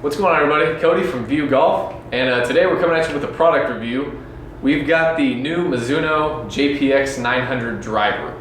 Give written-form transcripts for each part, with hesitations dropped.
What's going on, everybody? Cody from View Golf, and today we're coming at you with a product review. We've got the new Mizuno JPX 900 driver.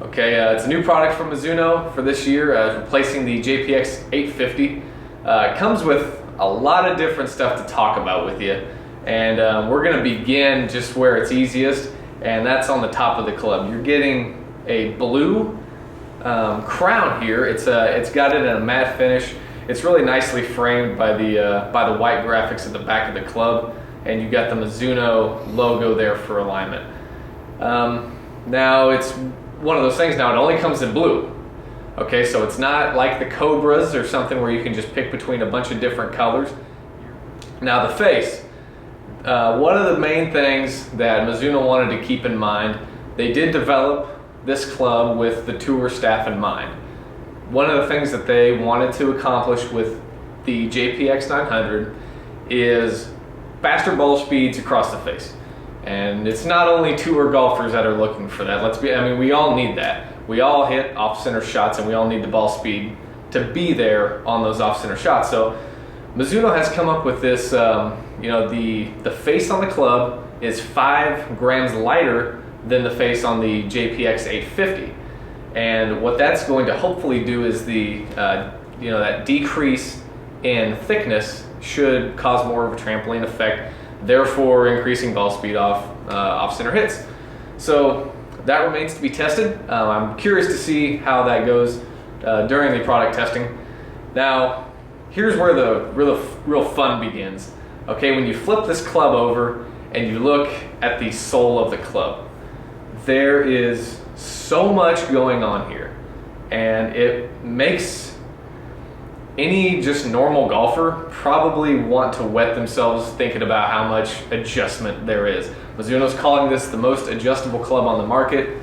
Okay, it's a new product from Mizuno for this year, replacing the JPX 850. It comes with a lot of different stuff to talk about with you, and we're going to begin just where it's easiest, and that's on the top of the club. You're getting a blue crown here. It's got it in a matte finish. It's really nicely framed by the white graphics at the back of the club, and you got the Mizuno logo there for alignment. Now it's one of those things. Now it only comes in blue. Okay, so it's not like the Cobras or something where you can just pick between a bunch of different colors. Now the face. One of the main things that Mizuno wanted to keep in mind, they did develop this club with the tour staff in mind. One of the things that they wanted to accomplish with the JPX 900 is faster ball speeds across the face. And it's not only tour golfers that are looking for that. We all need that. We all hit off-center shots, and we all need the ball speed to be there on those off-center shots. So Mizuno has come up with this, the face on the club is 5 grams lighter than the face on the JPX 850. And what that's going to hopefully do is that decrease in thickness should cause more of a trampoline effect, therefore increasing ball speed off center hits. So that remains to be tested. I'm curious to see how that goes during the product testing. Now, here's where the real fun begins. Okay, when you flip this club over and you look at the sole of the club, there is so much going on here, and it makes any just normal golfer probably want to wet themselves thinking about how much adjustment there is. Mizuno's calling this the most adjustable club on the market.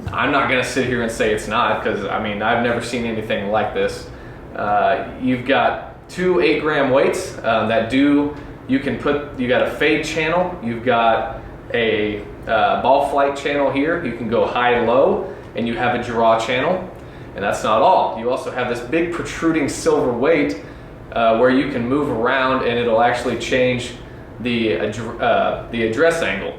I'm not going to sit here and say it's not, because I've never seen anything like this. You've got 2 8-gram weights you got a fade channel, you've got a ball flight channel here. You can go high and low, and you have a draw channel. And that's not all. You also have this big protruding silver weight where you can move around, and it'll actually change the address angle.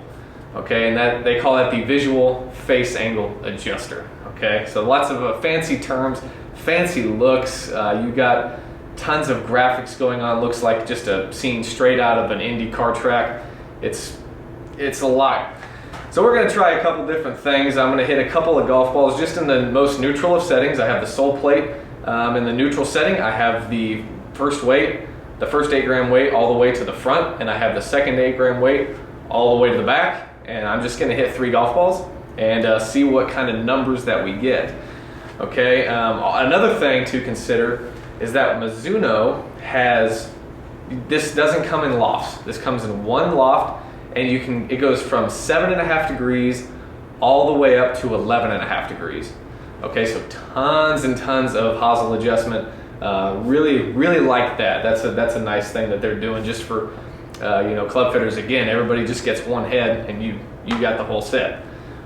Okay, and that they call that the visual face angle adjuster. Okay, so lots of fancy terms, fancy looks. You got tons of graphics going on. Looks like just a scene straight out of an Indy car track. It's a lot. So we're going to try a couple different things. I'm going to hit a couple of golf balls just in the most neutral of settings. I have the sole plate in the neutral setting. I have the first 8-gram weight all the way to the front, and I have the second 8-gram weight all the way to the back. And I'm just going to hit 3 golf balls and see what kind of numbers that we get. Okay. Another thing to consider is that Mizuno this doesn't come in lofts. This comes in one loft. And it goes from 7.5 degrees all the way up to 11.5 degrees. Okay, so tons and tons of hosel adjustment. Really, really like that. That's a nice thing that they're doing just for club fitters. Again, everybody just gets one head, and you got the whole set.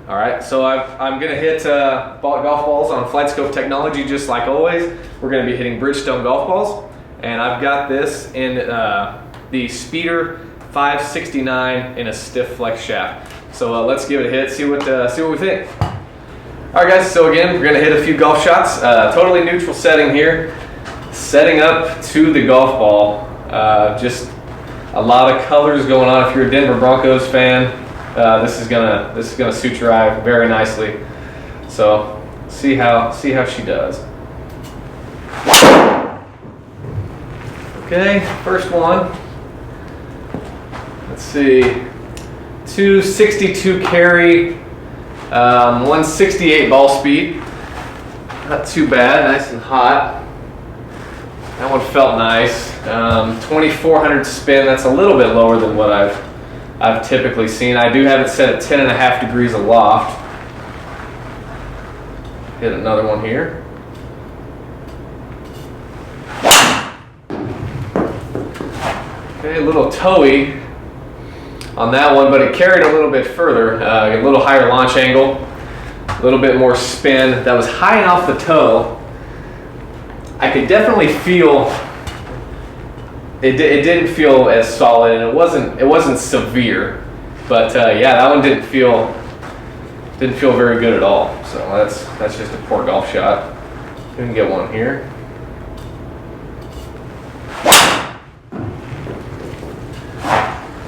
All right, so I'm gonna hit golf balls on Flight Scope technology, just like always. We're gonna be hitting Bridgestone golf balls, and I've got this in the Speeder 569 in a stiff flex shaft. So let's give it a hit, see what we think. All right, guys. So again, we're gonna hit a few golf shots. Totally neutral setting here. Setting up to the golf ball. Just a lot of colors going on. If you're a Denver Broncos fan, this is gonna suit your eye very nicely. So see how she does. Okay, first one. Let's see, 262 carry, 168 ball speed. Not too bad, nice and hot. That one felt nice. 2400 spin. That's a little bit lower than what I've typically seen. I do have it set at 10.5 degrees aloft. Hit another one here. Okay, a little toey on that one, but it carried a little bit further, a little higher launch angle, a little bit more spin. That was high off the toe. I could definitely feel it didn't feel as solid, and it wasn't severe, but yeah, that one didn't feel very good at all. So that's just a poor golf shot. We can get one here.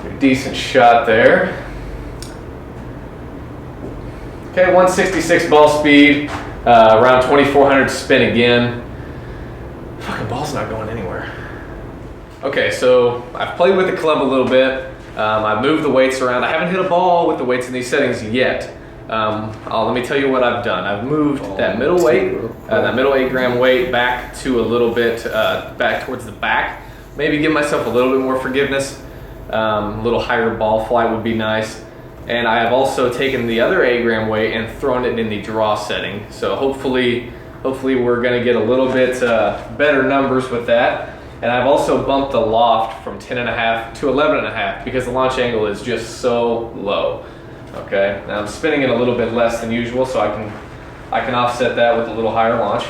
A decent shot there. Okay, 166 ball speed, around 2400 spin again. Fucking ball's not going anywhere. Okay, so I've played with the club a little bit. I've moved the weights around. I haven't hit a ball with the weights in these settings yet. Let me tell you what I've done. I've moved that middle weight, that middle 8 gram weight back to a little bit, back towards the back. Maybe give myself a little bit more forgiveness. A little higher ball flight would be nice. And I have also taken the other 8 gram weight and thrown it in the draw setting. So hopefully we're gonna get a little bit better numbers with that. And I've also bumped the loft from 10.5 to 11.5 because the launch angle is just so low. Okay, now I'm spinning it a little bit less than usual, so I can offset that with a little higher launch.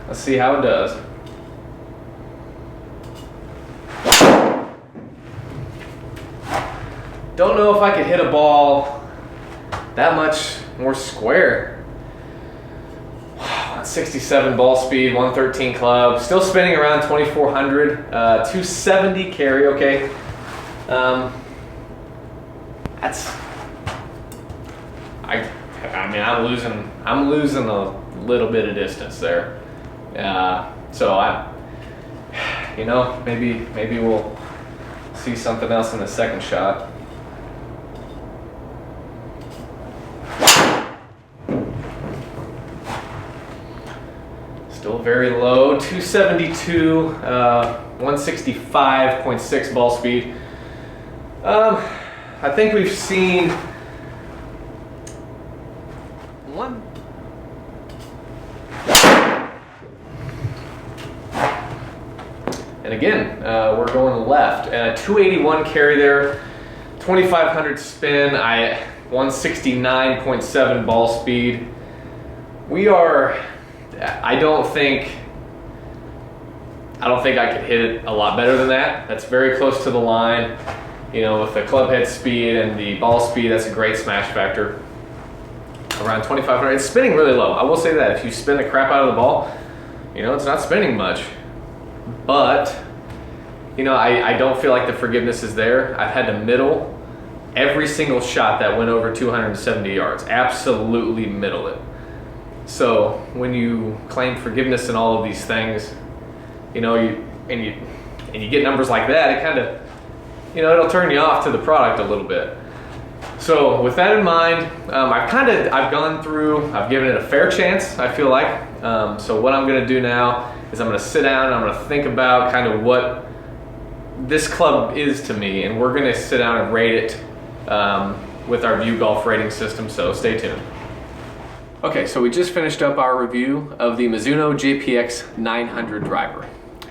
Let's see how it does. Don't know if I could hit a ball that much more square. Wow, 67 ball speed, 113 club, still spinning around 2400, 270 carry. Okay, I mean, I'm losing a little bit of distance there. So you know, maybe we'll see something else in the second shot. Still very low, 272, 165.6 ball speed. I think we've seen one. And again, we're going left. 281 carry there, 2500 spin, 169.7 ball speed. We are, I don't think I could hit it a lot better than that. That's very close to the line. You know, with the club head speed and the ball speed, that's a great smash factor. Around 2500, it's spinning really low. I will say that if you spin the crap out of the ball, you know, it's not spinning much. But, you know, I don't feel like the forgiveness is there. I've had to middle every single shot that went over 270 yards. Absolutely middle it. So when you claim forgiveness in all of these things, you know, you get numbers like that, it kind of, you know, it'll turn you off to the product a little bit. So with that in mind, I've gone through, I've given it a fair chance, I feel like. So what I'm gonna do now is I'm gonna sit down and I'm gonna think about kind of what this club is to me, and we're gonna sit down and rate it with our View Golf rating system, so stay tuned. Okay, so we just finished up our review of the Mizuno JPX 900 driver.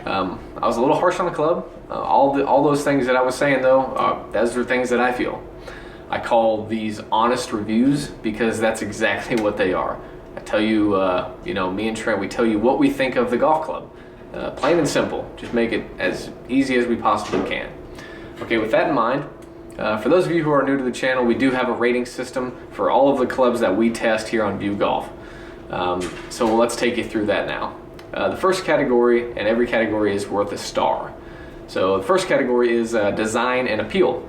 I was a little harsh on the club. All those things that I was saying though, those are things that I feel. I call these honest reviews because that's exactly what they are. I tell you, you know, me and Trent, we tell you what we think of the golf club. Plain and simple, just make it as easy as we possibly can. Okay, with that in mind, for those of you who are new to the channel, we do have a rating system for all of the clubs that we test here on View Golf. So let's take you through that now. The first category, and every category is worth a star. So the first category is design and appeal.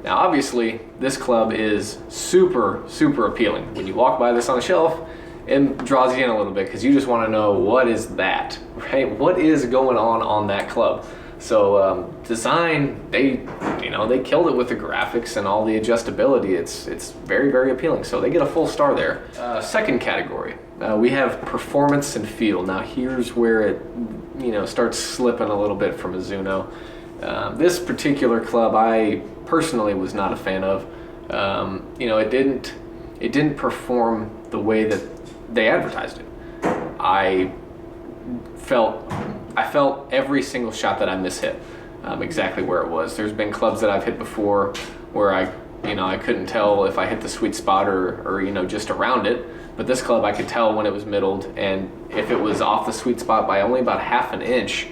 Now obviously this club is super appealing. When you walk by this on the shelf, it draws you in a little bit because you just want to know what is that, right? What is going on that club? So design, they killed it with the graphics and all the adjustability. It's very appealing. So they get a full star there. Second category, we have performance and feel. Now here's where it, you know, starts slipping a little bit from Mizuno. This particular club I personally was not a fan of. You know, it didn't perform the way that they advertised it. I felt every single shot that I mishit exactly where it was. There's been clubs that I've hit before where I couldn't tell if I hit the sweet spot or you know, just around it. But this club I could tell when it was middled, and if it was off the sweet spot by only about half an inch,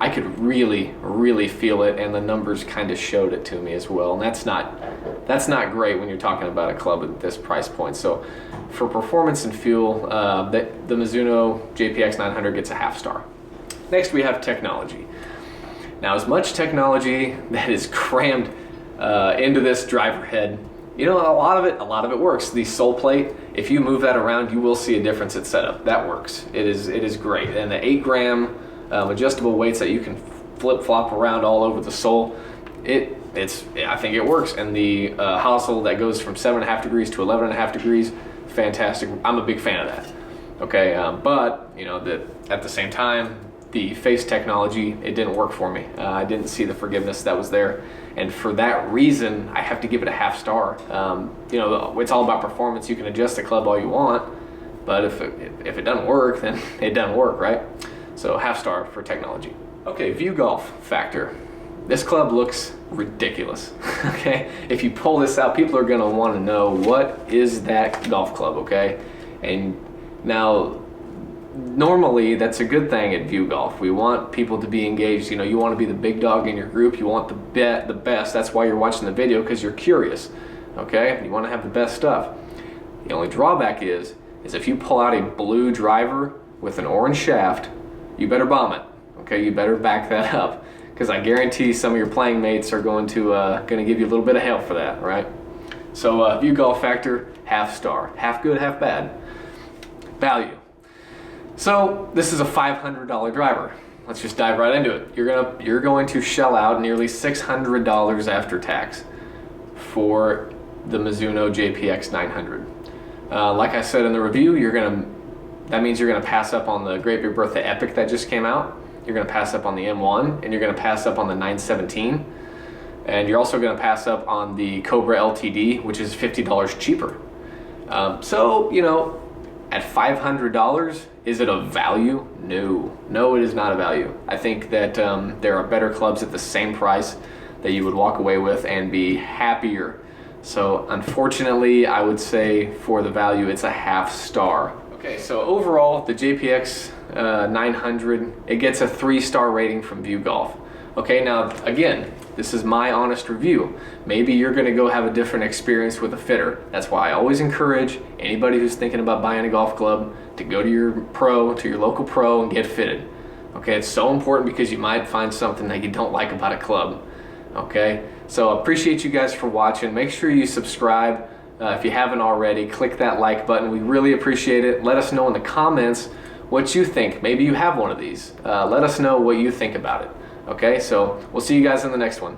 I could really feel it, and the numbers kind of showed it to me as well. And that's not great when you're talking about a club at this price point. So for performance and feel, the Mizuno JPX 900 gets a half star. Next we have technology. Now, as much technology that is crammed into this driver head, you know, a lot of it works. The sole plate, if you move that around, you will see a difference at setup. That works. It is great. And the 8-gram adjustable weights that you can flip-flop around all over the sole, I think it works. And the hosel that goes from 7.5 degrees to 11.5 degrees, fantastic. I'm a big fan of that. Okay, but you know, at the same time, the face technology, it didn't work for me. I didn't see the forgiveness that was there, and for that reason, I have to give it a half star. You know, it's all about performance. You can adjust the club all you want, but if it doesn't work, then it doesn't work, right? So half star for technology. Okay, view golf factor. This club looks ridiculous. Okay, if you pull this out, people are gonna want to know, what is that golf club? Okay, and now, normally that's a good thing at View Golf. We want people to be engaged. You know, you want to be the big dog in your group. You want the best. That's why you're watching the video, because you're curious. Okay, you want to have the best stuff. The only drawback is if you pull out a blue driver with an orange shaft, you better bomb it. Okay, you better back that up, because I guarantee some of your playing mates are going to give you a little bit of hell for that. Right? So View Golf factor, half star, half good, half bad. Value. So this is a $500 driver. Let's just dive right into it. You're going to shell out nearly $600 after tax for the Mizuno JPX 900. Like I said in the review, that means you're gonna pass up on the Great Big Bertha Epic that just came out. You're gonna pass up on the M1, and you're gonna pass up on the 917, and you're also gonna pass up on the Cobra LTD, which is $50 cheaper. So you know, at $500, is it a value? No, it is not a value. I think that there are better clubs at the same price that you would walk away with and be happier. So unfortunately, I would say for the value, it's a half star. Okay, so overall, the JPX 900, it gets a 3-star rating from View Golf. Okay, now again, this is my honest review. Maybe you're gonna go have a different experience with a fitter. That's why I always encourage anybody who's thinking about buying a golf club to go to your local pro and get fitted. Okay, it's so important, because you might find something that you don't like about a club. Okay, so I appreciate you guys for watching. Make sure you subscribe if you haven't already. Click that like button. We really appreciate it. Let us know in the comments what you think. Maybe you have one of these. Let us know what you think about it. Okay, so we'll see you guys in the next one.